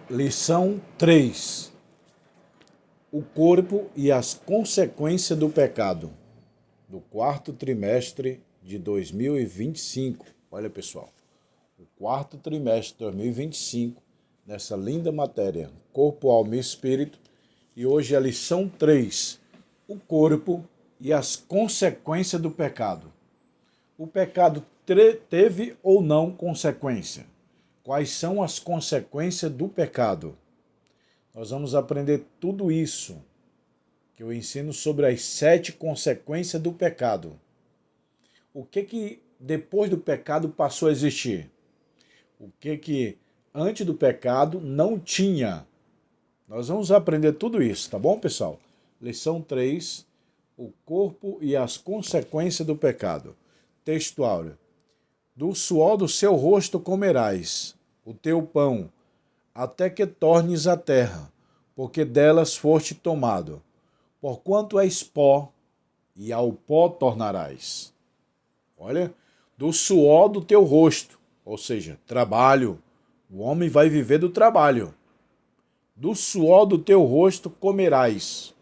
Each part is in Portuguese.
Lição 3: O corpo e as consequências do pecado, do quarto trimestre de 2025. Olha, pessoal, o quarto trimestre de 2025, nessa linda matéria, corpo, alma e espírito, e hoje é a lição 3: o corpo e as consequências do pecado. O pecado teve ou não consequência? Quais são as consequências do pecado? Nós vamos aprender tudo isso que eu ensino sobre as 7 consequências do pecado. O que depois do pecado passou a existir? O que antes do pecado não tinha? Nós vamos aprender tudo isso, tá bom, pessoal? Lição 3: o corpo e as consequências do pecado. Textual: do suor do seu rosto comerás o teu pão, até que tornes a terra, porque delas foste tomado. Porquanto és pó, e ao pó tornarás. Olha, do suor do teu rosto, ou seja, trabalho. O homem vai viver do trabalho. Do suor do teu rosto comerás.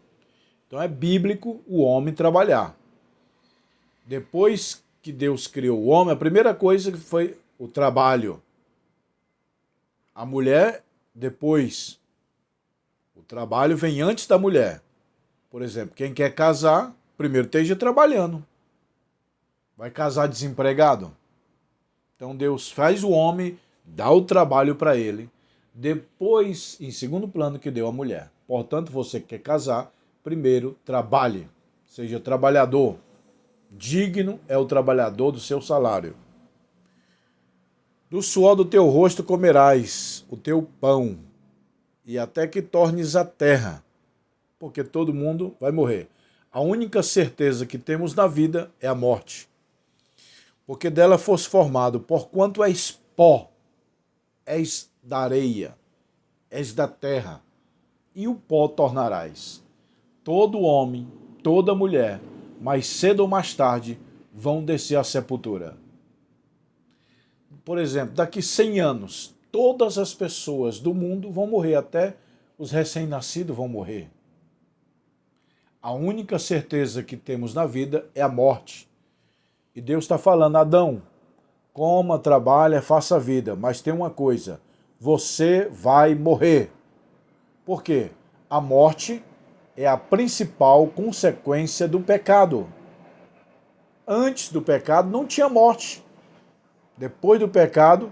Então é bíblico o homem trabalhar. Depois que Deus criou o homem, a primeira coisa foi o trabalho. A mulher, depois. O trabalho vem antes da mulher. Por exemplo, quem quer casar, primeiro esteja trabalhando. Vai casar desempregado? Então Deus faz o homem, dá o trabalho para ele. Depois, em segundo plano, que deu a mulher. Portanto, você que quer casar, primeiro trabalhe. Seja trabalhador. Digno é o trabalhador do seu salário. Do suor do teu rosto comerás o teu pão, e até que tornes a terra, porque todo mundo vai morrer. A única certeza que temos na vida é a morte, porque dela fosse formado, porquanto és pó, és da areia, és da terra, e o pó tornarás. Todo homem, toda mulher, mais cedo ou mais tarde, vão descer à sepultura. Por exemplo, daqui 100 anos, todas as pessoas do mundo vão morrer, até os recém-nascidos vão morrer. A única certeza que temos na vida é a morte. E Deus está falando: Adão, coma, trabalha, faça a vida, mas tem uma coisa: você vai morrer. Por quê? A morte é a principal consequência do pecado. Antes do pecado não tinha morte. Depois do pecado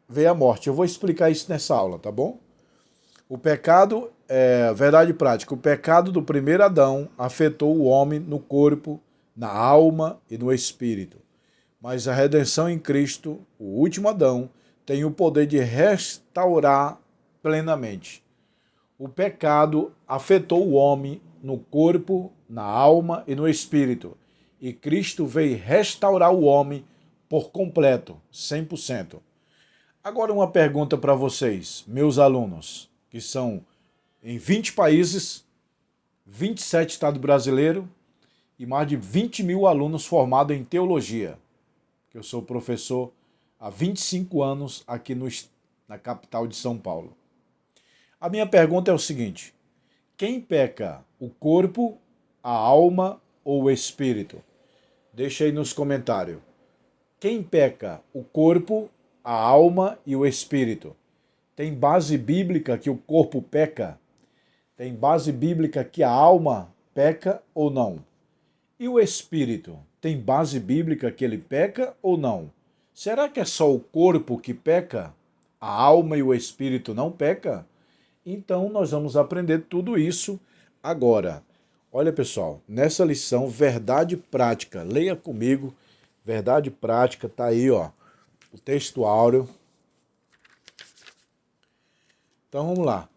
veio a morte. Eu vou explicar isso nessa aula, tá bom? O pecado, verdade prática, o pecado do primeiro Adão afetou o homem no corpo, na alma e no espírito. Mas a redenção em Cristo, o último Adão, tem o poder de restaurar plenamente. O pecado afetou o homem no corpo, na alma e no espírito. E Cristo veio restaurar o homem por completo, 100%. Agora uma pergunta para vocês, meus alunos, que são em 20 países, 27 estados brasileiros e mais de 20 mil alunos formados em teologia. Eu sou professor há 25 anos aqui na capital de São Paulo. A minha pergunta é o seguinte: quem peca, o corpo, a alma ou o espírito? Deixa aí nos comentários. Quem peca, o corpo, a alma e o espírito? Tem base bíblica que o corpo peca? Tem base bíblica que a alma peca ou não? E o espírito? Tem base bíblica que ele peca ou não? Será que é só o corpo que peca? A alma e o espírito não pecam? Então nós vamos aprender tudo isso agora. Olha, pessoal, nessa lição, verdade prática, leia comigo. Verdade prática, tá aí, ó, o texto áureo. Então vamos lá.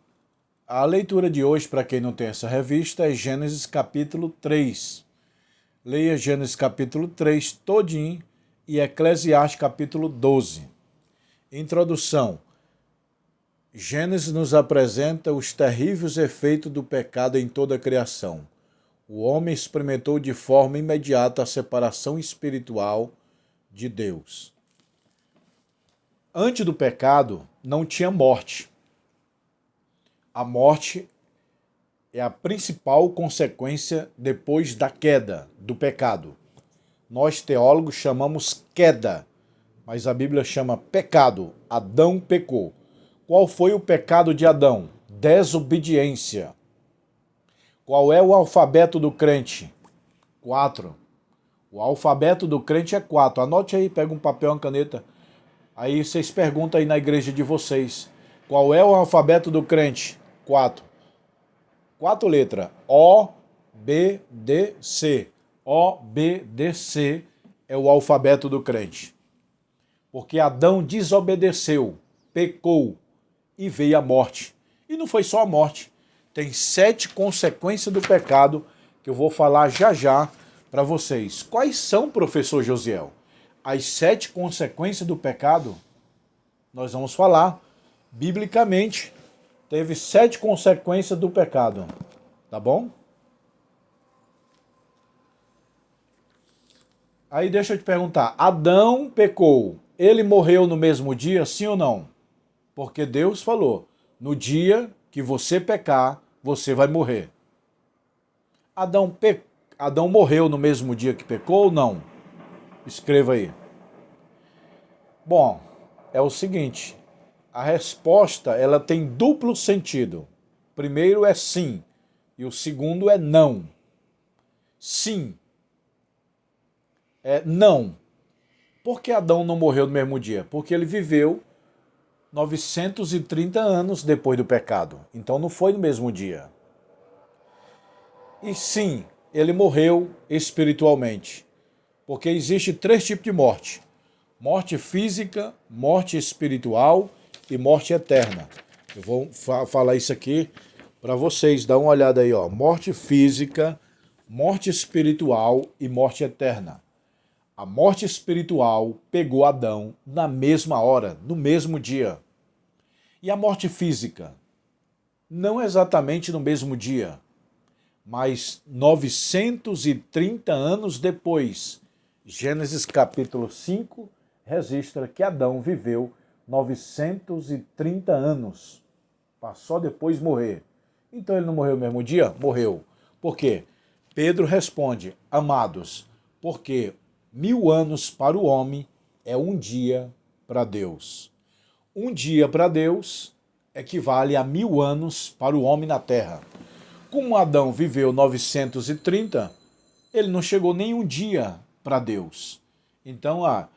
A leitura de hoje, para quem não tem essa revista, é Gênesis capítulo 3. Leia Gênesis capítulo 3 todinho e Eclesiastes capítulo 12. Introdução. Gênesis nos apresenta os terríveis efeitos do pecado em toda a criação. O homem experimentou de forma imediata a separação espiritual de Deus. Antes do pecado, não tinha morte. A morte é a principal consequência depois da queda, do pecado. Nós, teólogos, chamamos queda, mas a Bíblia chama pecado. Adão pecou. Qual foi o pecado de Adão? Desobediência. Qual é o alfabeto do crente? 4. O alfabeto do crente é 4. Anote aí, pega um papel, uma caneta. Aí vocês perguntam aí na igreja de vocês. Qual é o alfabeto do crente? 4. 4 letras. O, B, D, C. O, B, D, C é o alfabeto do crente. Porque Adão desobedeceu, pecou e veio a morte. E não foi só a morte. Tem 7 consequências do pecado que eu vou falar já já para vocês. Quais são, professor Josiel? As 7 consequências do pecado? Nós vamos falar biblicamente. Teve 7 consequências do pecado. Tá bom? Aí deixa eu te perguntar. Adão pecou. Ele morreu no mesmo dia, sim ou não? Porque Deus falou, no dia que você pecar, você vai morrer. Adão morreu no mesmo dia que pecou ou não? Escreva aí. Bom, é o seguinte, a resposta ela tem duplo sentido. Primeiro é sim e o segundo é não. Sim é não. Por que Adão não morreu no mesmo dia? Porque ele viveu 930 anos depois do pecado. Então não foi no mesmo dia. E sim, ele morreu espiritualmente. Porque existe 3 tipos de morte. Morte física, morte espiritual e morte eterna. Eu vou falar isso aqui para vocês. Dá uma olhada aí, ó. Morte física, morte espiritual e morte eterna. A morte espiritual pegou Adão na mesma hora, no mesmo dia. E a morte física? Não exatamente no mesmo dia, mas 930 anos depois. Gênesis capítulo 5 registra que Adão viveu 930 anos. Passou depois de morrer. Então ele não morreu no mesmo dia? Morreu. Por quê? Pedro responde, amados, porque 1000 anos para o homem é um dia para Deus. Um dia para Deus equivale a 1000 anos para o homem na terra. Como Adão viveu 930, ele não chegou nem um dia para Deus. Então a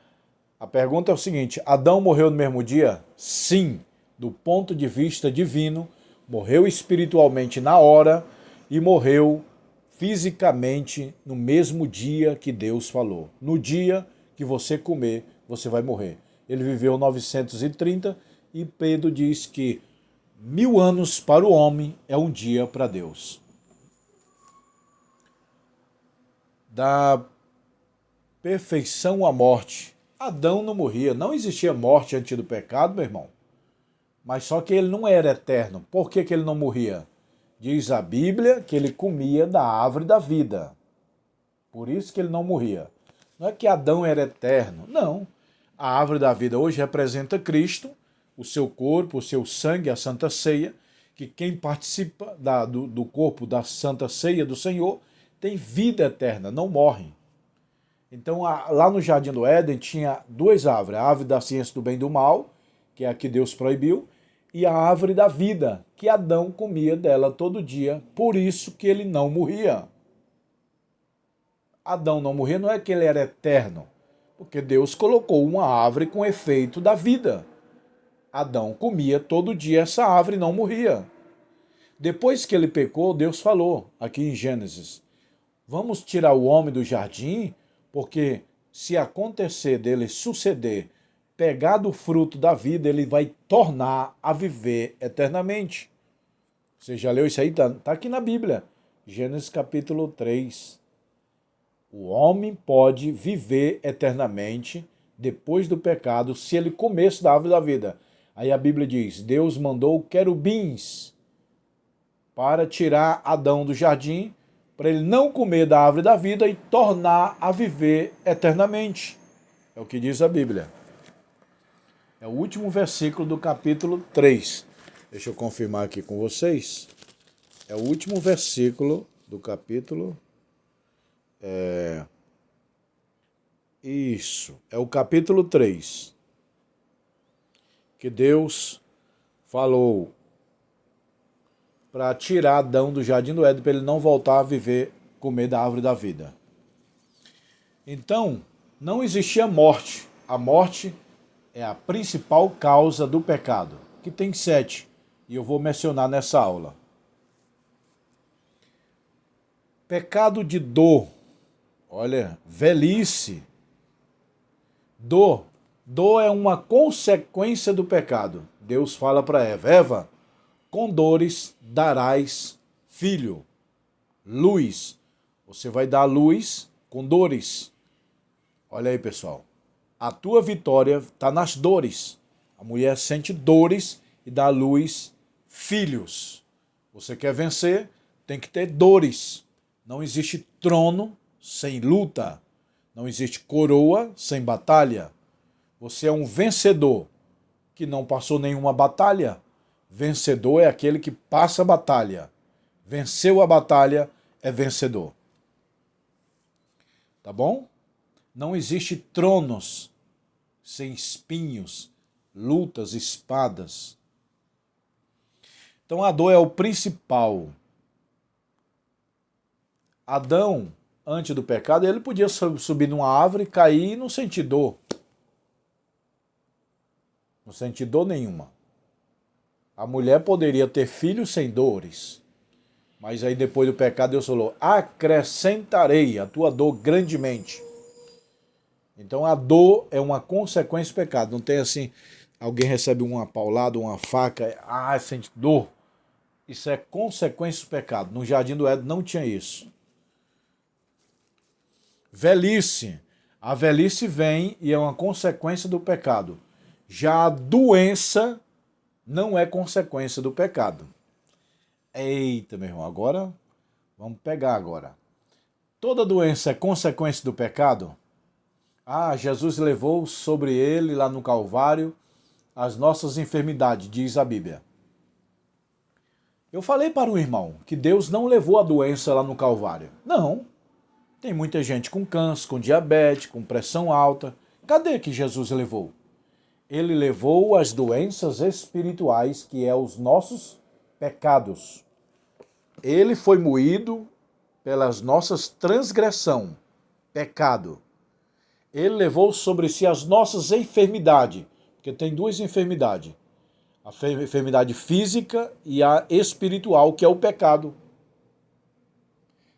pergunta é o seguinte, Adão morreu no mesmo dia? Sim, do ponto de vista divino, morreu espiritualmente na hora e morreu fisicamente no mesmo dia que Deus falou. No dia que você comer, você vai morrer. Ele viveu 930 e Pedro diz que 1000 anos para o homem é um dia para Deus. Da perfeição à morte. Adão não morria, não existia morte antes do pecado, meu irmão. Mas só que ele não era eterno. Por que ele não morria? Diz a Bíblia que ele comia da árvore da vida. Por isso que ele não morria. Não é que Adão era eterno, não. A árvore da vida hoje representa Cristo, o seu corpo, o seu sangue, a Santa Ceia, que quem participa do corpo da Santa Ceia do Senhor tem vida eterna, não morre. Então lá no Jardim do Éden tinha 2 árvores, a árvore da ciência do bem e do mal, que é a que Deus proibiu, e a árvore da vida, que Adão comia dela todo dia, por isso que ele não morria. Adão não morria não é que ele era eterno, porque Deus colocou uma árvore com efeito da vida. Adão comia todo dia essa árvore e não morria. Depois que ele pecou, Deus falou, aqui em Gênesis, vamos tirar o homem do jardim, porque se acontecer dele suceder, pegar do fruto da vida, ele vai tornar a viver eternamente. Você já leu isso aí? Está aqui na Bíblia. Gênesis capítulo 3. O homem pode viver eternamente depois do pecado se ele comesse da árvore da vida. Aí a Bíblia diz, Deus mandou querubins para tirar Adão do jardim, para ele não comer da árvore da vida e tornar a viver eternamente. É o que diz a Bíblia. É o último versículo do capítulo 3. Deixa eu confirmar aqui com vocês. É o último versículo do capítulo. Isso, é o capítulo 3. Que Deus falou para tirar Adão do jardim do Éden, para ele não voltar a viver, comer da árvore da vida. Então, não existia morte. A morte é a principal causa do pecado, que tem 7, e eu vou mencionar nessa aula. Pecado de dor, olha, velhice. Dor é uma consequência do pecado. Deus fala para Eva, Eva, com dores darás filho. Luz, você vai dar luz com dores. Olha aí, pessoal. A tua vitória está nas dores. A mulher sente dores e dá à luz filhos. Você quer vencer, tem que ter dores. Não existe trono sem luta. Não existe coroa sem batalha. Você é um vencedor que não passou nenhuma batalha. Vencedor é aquele que passa a batalha. Venceu a batalha, é vencedor. Tá bom? Não existe tronos sem espinhos, lutas, espadas. Então a dor é o principal. Adão, antes do pecado, ele podia subir numa árvore, cair e não sentir dor. Não sentir dor nenhuma. A mulher poderia ter filhos sem dores. Mas aí depois do pecado Deus falou, acrescentarei a tua dor grandemente. Então a dor é uma consequência do pecado. Não tem assim, alguém recebe uma paulada, uma faca, sente dor. Isso é consequência do pecado. No jardim do Éden não tinha isso. Velhice. A velhice vem e é uma consequência do pecado. Já a doença não é consequência do pecado. Eita, meu irmão, agora vamos pegar agora. Toda doença é consequência do pecado? Jesus levou sobre ele lá no Calvário as nossas enfermidades, diz a Bíblia. Eu falei para o irmão que Deus não levou a doença lá no Calvário. Não. Tem muita gente com câncer, com diabetes, com pressão alta. Cadê que Jesus levou? Ele levou as doenças espirituais, que é os nossos pecados. Ele foi moído pelas nossas transgressões, pecado. Ele levou sobre si as nossas enfermidades, porque tem duas enfermidades. A enfermidade física e a espiritual, que é o pecado.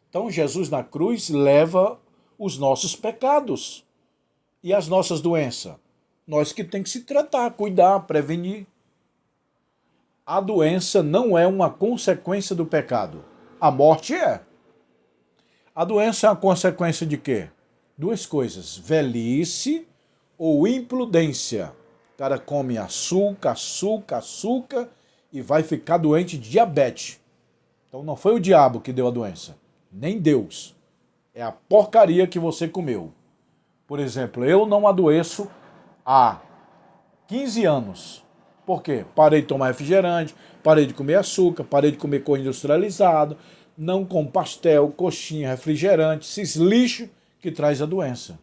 Então Jesus na cruz leva os nossos pecados e as nossas doenças. Nós que tem que se tratar, cuidar, prevenir. A doença não é uma consequência do pecado. A morte é. A doença é uma consequência de quê? Duas coisas, velhice ou imprudência. O cara come açúcar e vai ficar doente de diabetes. Então não foi o diabo que deu a doença, nem Deus. É a porcaria que você comeu. Por exemplo, eu não adoeço há 15 anos. Por quê? Parei de tomar refrigerante, parei de comer açúcar, parei de comer coisa industrializada, não como pastel, coxinha, refrigerante, esses lixos que traz a doença.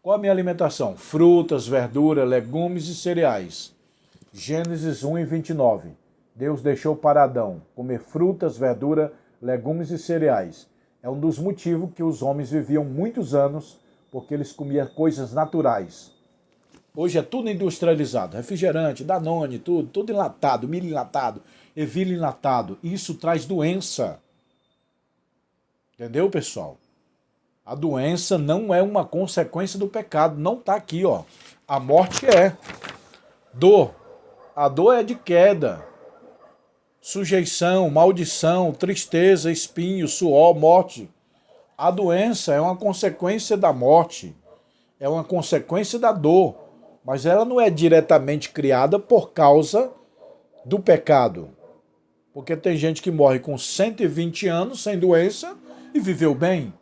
Qual a minha alimentação? Frutas, verduras, legumes e cereais. Gênesis 1:29. Deus deixou para Adão comer frutas, verduras, legumes e cereais. É um dos motivos que os homens viviam muitos anos, porque eles comiam coisas naturais. Hoje é tudo industrializado, refrigerante, Danone, tudo enlatado, milho enlatado, ervilha enlatado. Isso traz doença. Entendeu, pessoal? A doença não é uma consequência do pecado, não está aqui, ó. A morte é. Dor. A dor é de queda. Sujeição, maldição, tristeza, espinho, suor, morte. A doença é uma consequência da morte. É uma consequência da dor. Mas ela não é diretamente criada por causa do pecado. Porque tem gente que morre com 120 anos sem doença e viveu bem.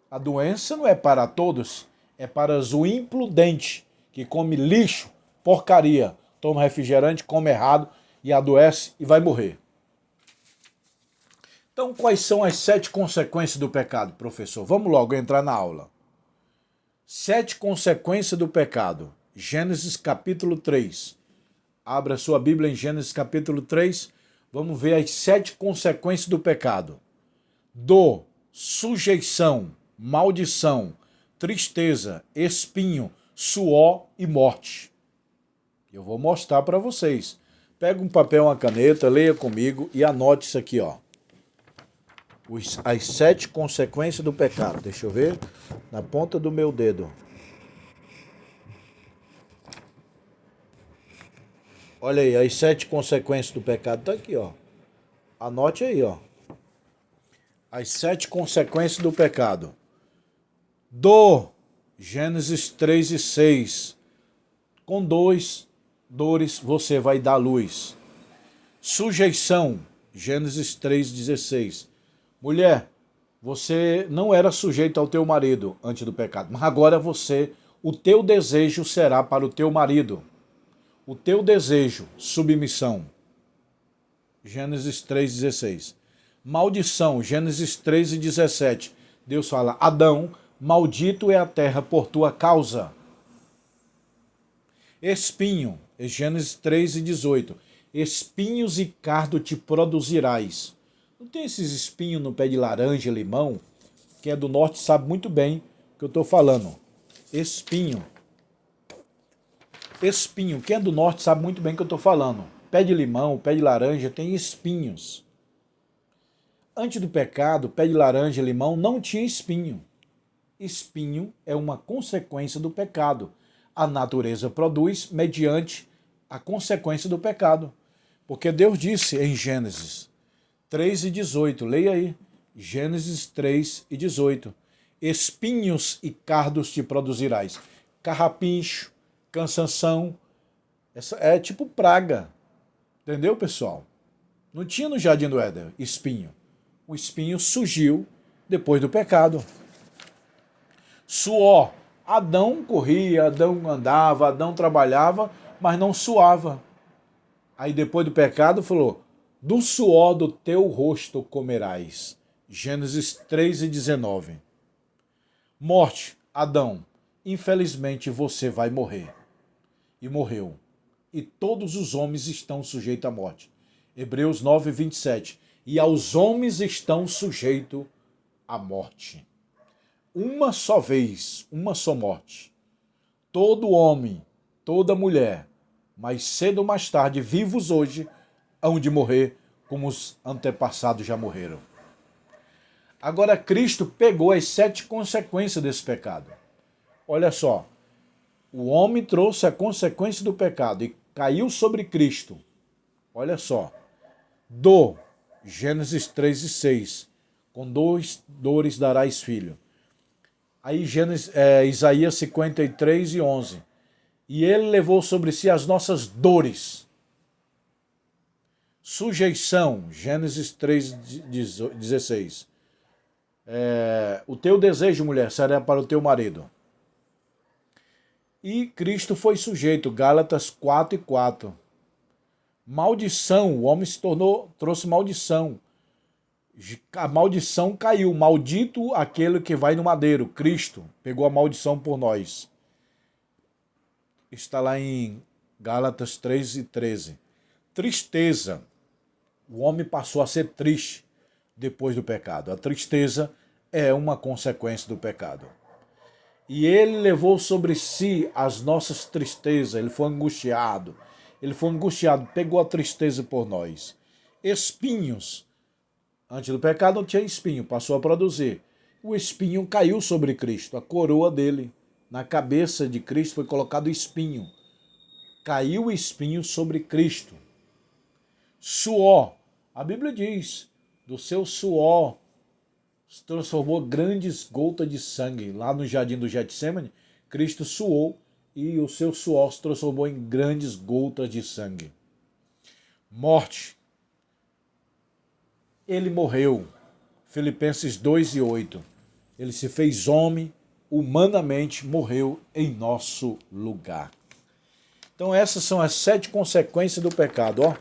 A doença não é para todos, é para o imprudente, que come lixo, porcaria, toma refrigerante, come errado e adoece e vai morrer. Então, quais são as 7 consequências do pecado, professor? Vamos logo entrar na aula. 7 consequências do pecado. Gênesis capítulo 3. Abra sua Bíblia em Gênesis capítulo 3. Vamos ver as 7 consequências do pecado. Dor, sujeição, maldição, tristeza, espinho, suor e morte. Eu vou mostrar para vocês. Pega um papel, uma caneta, leia comigo e anote isso aqui, ó. As 7 consequências do pecado. Deixa eu ver. Na ponta do meu dedo. Olha aí, as 7 consequências do pecado tá aqui, ó. Anote aí, ó. As 7 consequências do pecado. Dor, Gênesis 3 e 6. Com dores você vai dar luz. Sujeição, Gênesis 3, 16. Mulher, você não era sujeito ao teu marido antes do pecado, mas agora o teu desejo será para o teu marido. O teu desejo, submissão. Gênesis 3, 16. Maldição, Gênesis 3 e 17. Deus fala, Adão, maldito é a terra por tua causa. Espinho, Gênesis 3 e 18. Espinhos e cardo te produzirás. Não tem esses espinhos no pé de laranja, limão? Quem é do norte sabe muito bem o que eu estou falando. Espinho. Espinho. Quem é do norte sabe muito bem o que eu estou falando. Pé de limão, pé de laranja tem espinhos. Antes do pecado, pé de laranja e limão não tinha espinho. Espinho é uma consequência do pecado. A natureza produz mediante a consequência do pecado. Porque Deus disse em Gênesis 3 e 18, leia aí, Gênesis 3 e 18. Espinhos e cardos te produzirás. Carrapincho, cansanção, essa é tipo praga. Entendeu, pessoal? Não tinha no Jardim do Éden espinho. O espinho surgiu depois do pecado. Suor. Adão corria, Adão andava, Adão trabalhava, mas não suava. Aí depois do pecado falou, do suor do teu rosto comerás. Gênesis 3 e 19. Morte. Adão, infelizmente você vai morrer. E morreu. E todos os homens estão sujeitos à morte. Hebreus 9, 27. E aos homens estão sujeitos à morte. Uma só vez, uma só morte. Todo homem, toda mulher, mais cedo ou mais tarde, vivos hoje, hão de morrer como os antepassados já morreram. Agora Cristo pegou as 7 consequências desse pecado. Olha só, o homem trouxe a consequência do pecado e caiu sobre Cristo. Olha só, dor, Gênesis 3 e 6, com dores darás filho. Aí Isaías 53 e 11, e ele levou sobre si as nossas dores. Sujeição, Gênesis 3, 16. O teu desejo, mulher, será para o teu marido. E Cristo foi sujeito, Gálatas 4 e 4. Maldição, o homem trouxe maldição. A maldição caiu, maldito aquele que vai no madeiro. Cristo pegou a maldição por nós. Está lá em Gálatas 3 e 13. Tristeza. O homem passou a ser triste depois do pecado. A tristeza é uma consequência do pecado. E ele levou sobre si as nossas tristezas. Ele foi angustiado. Pegou a tristeza por nós. Espinhos. Antes do pecado não tinha espinho, passou a produzir. O espinho caiu sobre Cristo, a coroa dele. Na cabeça de Cristo foi colocado espinho. Caiu o espinho sobre Cristo. Suor. A Bíblia diz, do seu suor se transformou grandes gotas de sangue. Lá no jardim do Getsêmani, Cristo suou e o seu suor se transformou em grandes gotas de sangue. Morte. Ele morreu. Filipenses 2 e 8. Ele se fez homem, humanamente morreu em nosso lugar. Então essas são as 7 consequências do pecado. Ó.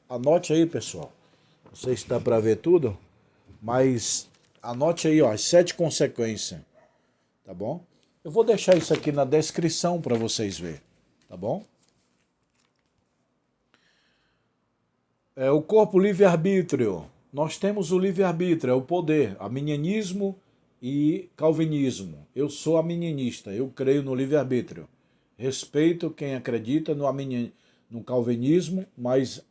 Anote aí, pessoal. Não sei se dá para ver tudo, mas anote aí, ó, as 7 consequências, tá bom? Eu vou deixar isso aqui na descrição para vocês verem, tá bom? O corpo livre-arbítrio. Nós temos o livre-arbítrio, é o poder, arminianismo e calvinismo. Eu sou arminianista, eu creio no livre-arbítrio. Respeito quem acredita no calvinismo, mas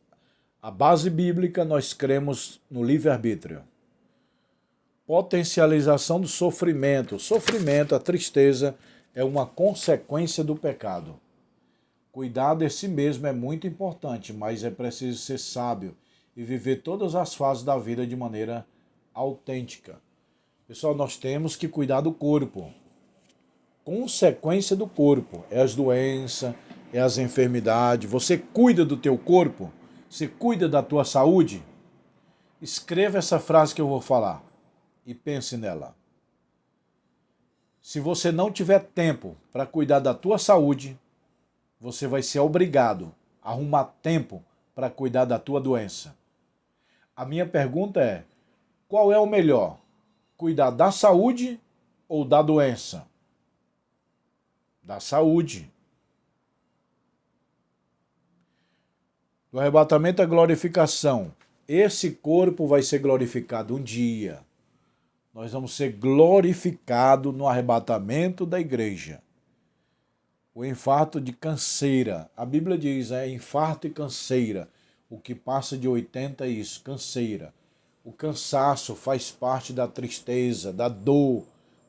a base bíblica nós cremos no livre-arbítrio. Potencialização do sofrimento. O sofrimento, a tristeza, é uma consequência do pecado. Cuidar de si mesmo é muito importante, mas é preciso ser sábio e viver todas as fases da vida de maneira autêntica. Pessoal, nós temos que cuidar do corpo. Consequência do corpo é as doenças, é as enfermidades. Você cuida do teu corpo? Você cuida da tua saúde? Escreva essa frase que eu vou falar e pense nela. Se você não tiver tempo para cuidar da tua saúde, você vai ser obrigado a arrumar tempo para cuidar da tua doença. A minha pergunta é, qual é o melhor? Cuidar da saúde ou da doença? Da saúde. Do arrebatamento à glorificação. Esse corpo vai ser glorificado um dia. Nós vamos ser glorificados no arrebatamento da igreja. O infarto de canseira. A Bíblia diz, infarto e canseira. O que passa de 80 é isso, canseira. O cansaço faz parte da tristeza, da dor,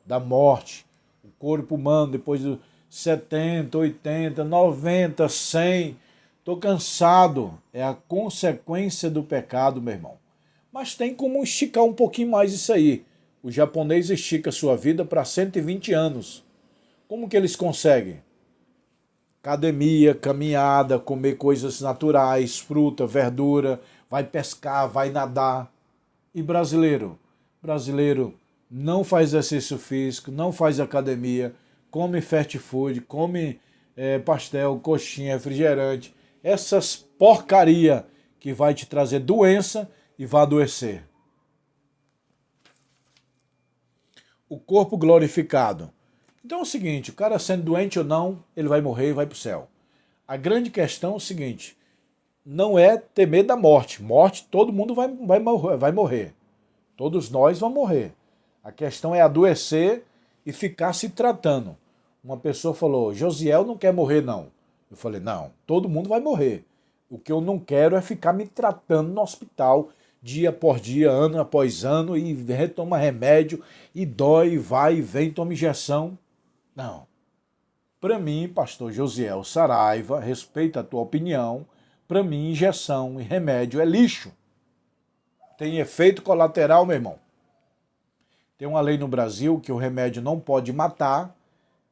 da morte. O corpo humano, depois de 70, 80, 90, 100, estou cansado. É a consequência do pecado, meu irmão. Mas tem como esticar um pouquinho mais isso aí. O japonês estica a sua vida para 120 anos. Como que eles conseguem? Academia, caminhada, comer coisas naturais, fruta, verdura, vai pescar, vai nadar. E brasileiro? Brasileiro não faz exercício físico, não faz academia, come fast food, come pastel, coxinha, refrigerante. Essas porcaria que vai te trazer doença e vai adoecer. O corpo glorificado. Então é o seguinte, o cara sendo doente ou não, ele vai morrer e vai para o céu. A grande questão é o seguinte, não é ter medo da morte. Morte, todo mundo vai morrer. Todos nós vamos morrer. A questão é adoecer e ficar se tratando. Uma pessoa falou, Josiel não quer morrer não. Eu falei, não, todo mundo vai morrer. O que eu não quero é ficar me tratando no hospital, dia por dia, ano após ano, e retoma remédio, e dói, e vai e vem, toma injeção. Não. Para mim, pastor Josiel Saraiva, respeito a tua opinião, para mim injeção e remédio é lixo. Tem efeito colateral, meu irmão. Tem uma lei no Brasil que o remédio não pode matar,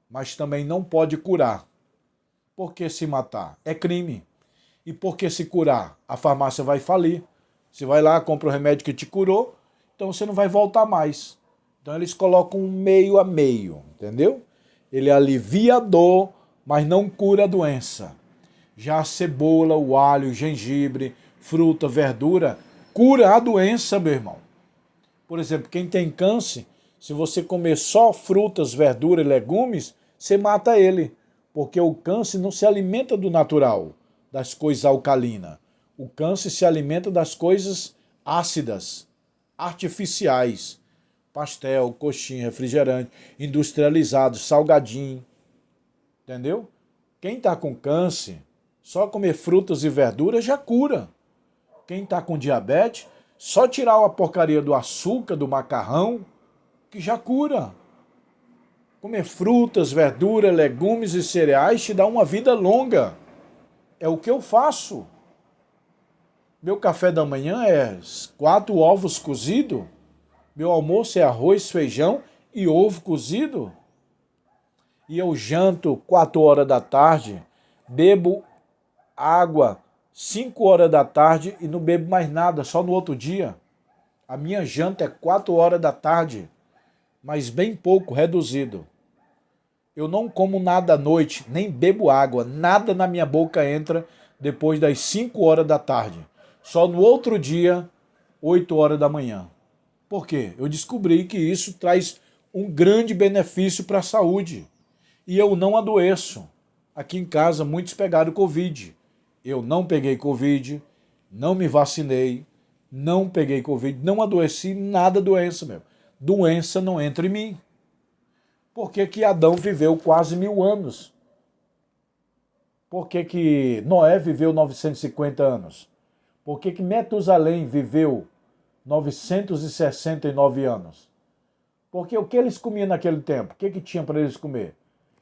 mas também não pode curar. Por que se matar? É crime. E por que se curar? A farmácia vai falir. Você vai lá, compra o remédio que te curou, então você não vai voltar mais. Então eles colocam um meio a meio, entendeu? Ele alivia a dor, mas não cura a doença. Já a cebola, o alho, o gengibre, fruta, verdura, cura a doença, meu irmão. Por exemplo, quem tem câncer, se você comer só frutas, verduras e legumes, você mata ele. Porque o câncer não se alimenta do natural, das coisas alcalinas. O câncer se alimenta das coisas ácidas, artificiais. Pastel, coxinha, refrigerante, industrializado, salgadinho. Entendeu? Quem está com câncer, só comer frutas e verduras já cura. Quem está com diabetes, só tirar a porcaria do açúcar, do macarrão, que já cura. Comer frutas, verduras, legumes e cereais te dá uma vida longa. É o que eu faço. Meu café da manhã é 4 ovos cozidos. Meu almoço é arroz, feijão e ovo cozido. E eu janto 4 horas da tarde, bebo água 5 horas da tarde e não bebo mais nada, só no outro dia. A minha janta é 4 horas da tarde, mas bem pouco, reduzido. Eu não como nada à noite, nem bebo água, nada na minha boca entra depois das 5 horas da tarde. só no outro dia, 8 horas da manhã. Por quê? Eu descobri que isso traz um grande benefício para a saúde. E eu não adoeço. Aqui em casa, muitos pegaram Covid. Eu não peguei Covid, não me vacinei, não peguei Covid, não adoeci, nada doença, meu. Doença não entra em mim. Por que que Adão viveu quase 1000 anos? Por que que Noé viveu 950 anos? Por que que Metusalém viveu 969 anos? Porque o que eles comiam naquele tempo? O que que tinha para eles comer?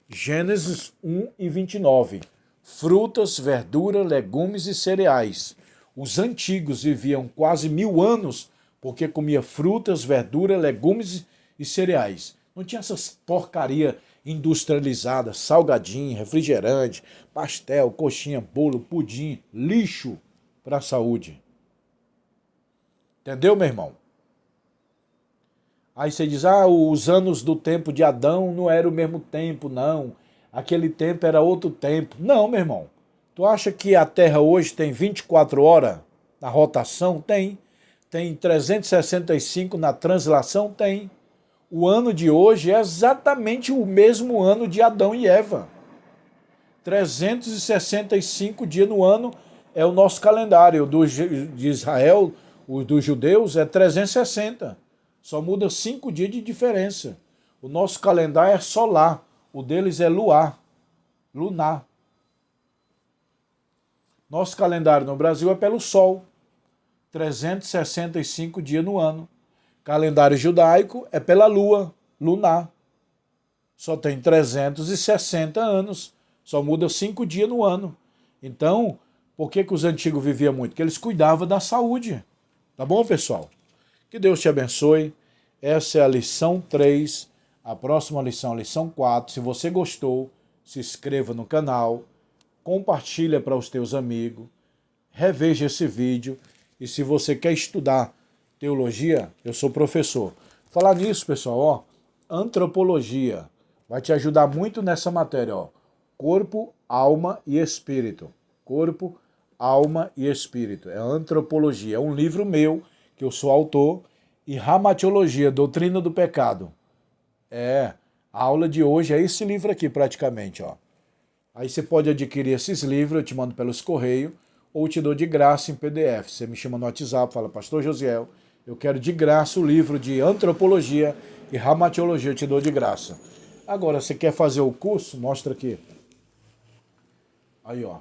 Gênesis 1 e 29. Frutas, verdura, legumes e cereais. Os antigos viviam quase 1000 anos porque comia frutas, verdura, legumes e cereais. Não tinha essas porcaria industrializada, salgadinho, refrigerante, pastel, coxinha, bolo, pudim, lixo para a saúde. Entendeu, meu irmão? Aí você diz, os anos do tempo de Adão não era o mesmo tempo, não. Aquele tempo era outro tempo. Não, meu irmão. Tu acha que a Terra hoje tem 24 horas na rotação? Tem. Tem 365 na translação? Tem. O ano de hoje é exatamente o mesmo ano de Adão e Eva. 365 dias no ano é o nosso calendário. De Israel, o dos judeus, é 360. Só muda 5 dias de diferença. O nosso calendário é solar. O deles é lunar. Nosso calendário no Brasil é pelo sol. 365 dias no ano. Calendário judaico é pela lua, lunar. Só tem 360 anos. Só muda 5 dias no ano. Então, por que os antigos viviam muito? Porque eles cuidavam da saúde. Tá bom, pessoal? Que Deus te abençoe. Essa é a lição 3. A próxima lição, a lição 4. Se você gostou, se inscreva no canal, compartilha para os teus amigos, reveja esse vídeo. E se você quer estudar teologia, eu sou professor. Falar nisso, pessoal, ó, antropologia vai te ajudar muito nessa matéria, ó. Corpo, alma e espírito. Corpo, alma e espírito. É antropologia. É um livro meu, que eu sou autor, e ramatiologia, doutrina do pecado. A aula de hoje é esse livro aqui, praticamente, ó. Aí você pode adquirir esses livros, eu te mando pelos correios, ou te dou de graça em PDF. Você me chama no WhatsApp, fala, Pastor Josiel, eu quero de graça o livro de antropologia e ramatiologia, eu te dou de graça. Agora, você quer fazer o curso? Mostra aqui. Aí, ó.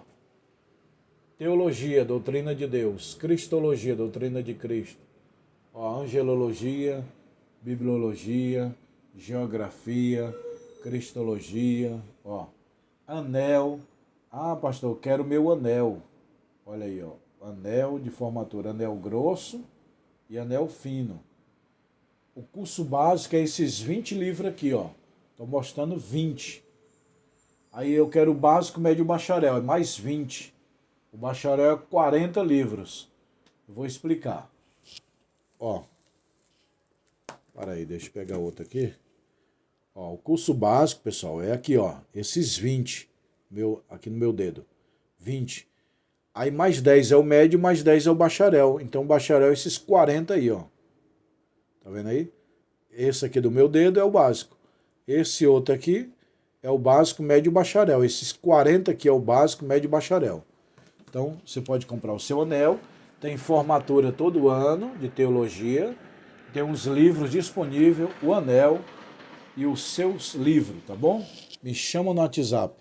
Teologia, doutrina de Deus. Cristologia, doutrina de Cristo. Ó, angelologia, bibliologia, geografia, cristologia, ó. Anel. Pastor, eu quero meu anel. Olha aí, ó. Anel de formatura, anel grosso e anel fino. O curso básico é esses 20 livros aqui, ó. Tô mostrando 20. Aí eu quero o básico, médio, bacharel, é mais 20. O bacharel é 40 livros. Eu vou explicar. Ó. Para aí, deixa eu pegar outro aqui. Ó, o curso básico, pessoal, é aqui, ó. Esses 20. Aqui no meu dedo. 20. Aí mais 10 é o médio, mais 10 é o bacharel. Então o bacharel é esses 40 aí, ó. Tá vendo aí? Esse aqui do meu dedo é o básico. Esse outro aqui é o básico, médio e bacharel. Esses 40 aqui é o básico, médio e bacharel. Então você pode comprar o seu anel. Tem formatura todo ano de teologia. Tem uns livros disponíveis, o anel e os seus livros, tá bom? Me chama no WhatsApp.